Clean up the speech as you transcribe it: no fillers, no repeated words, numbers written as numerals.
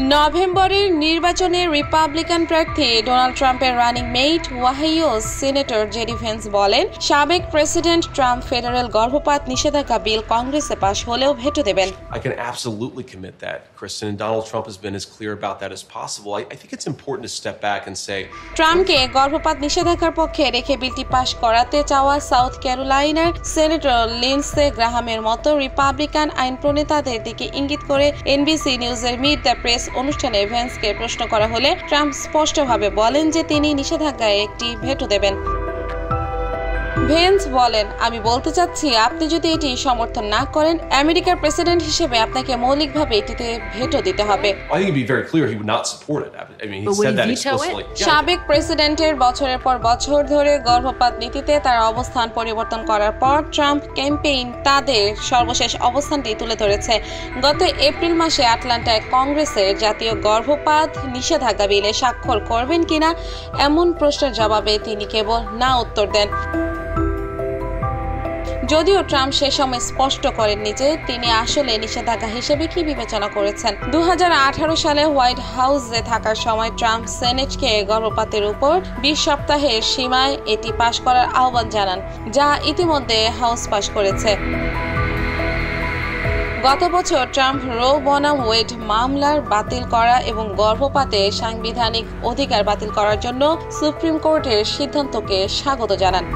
নভেম্বরের নির্বাচনে রিপাবলিকান প্রার্থী ডোনাল্ড ট্রাম্পের running mate Ohio senator JD Vance বলেন, সাবেক প্রেসিডেন্ট ট্রাম্প ফেডারেল গর্ভপাত নিষেধাজ্ঞা বিল কংগ্রেসে পাশ হলেও ভেটো দেবেন। I can absolutely commit that, Kristen, and Donald Trump has been as clear about that as possible. I think it's important to step back and say ট্রাম্পকে গর্ভপাত নিষেধাজ্ঞার পক্ষে রেখে বিলটি পাশ করাতে চাওয়া সাউথ ক্যারোলাইনার সিনেটর লিন্ডসে গ্রাহামের মতো রিপাবলিকান আইন প্রণেতাদের দিকে ইঙ্গিত করে এনবিসি নিউজের মিট দ্য প্রেস অনুষ্ঠানে ভেন্সকে প্রশ্ন করা হলে ট্রাম্প স্পষ্টভাবে বলেন যে তিনি নিষেধাজ্ঞায় একটি ভেটো দেবেন। ভেন্স বলেন, আমি বলতে চাচ্ছি, আপনি যদি এটি সমর্থন না করেন, আমেরিকার প্রেসিডেন্ট হিসেবে আপনাকে মৌলিকভাবে এটিতে ভেটো দিতে হবে। সাবেক প্রেসিডেন্টের বছরের পর বছর ধরে গর্ভপাত নীতিতে তার অবস্থান পরিবর্তন করার পর ট্রাম্প ক্যাম্পেইন তাদের সর্বশেষ অবস্থানটি তুলে ধরেছে। গত এপ্রিল মাসে আটলান্টায় কংগ্রেসের জাতীয় গর্ভপাত নিষেধাজ্ঞা বিলে স্বাক্ষর করবেন কিনা এমন প্রশ্নের জবাবে তিনি কেবল না উত্তর দেন। যদিও ট্রাম্প সে সময় স্পষ্ট করেননি যে তিনি আসলে নিষেধাজ্ঞা হিসেবে কি বিবেচনা করেছেন। 2018 সালে হোয়াইট হাউসে থাকার সময় ট্রাম্প সেনেটকে গর্ভপাতের উপর 20 সপ্তাহের সীমায় এটি পাশ করার আহ্বান জানান, যা ইতিমধ্যে হাউস পাশ করেছে। গত বছর ট্রাম্প রো বনাম ওয়েড মামলার বাতিল করা এবং গর্ভপাতে সাংবিধানিক অধিকার বাতিল করার জন্য সুপ্রিম কোর্টের সিদ্ধান্তকে স্বাগত জানান।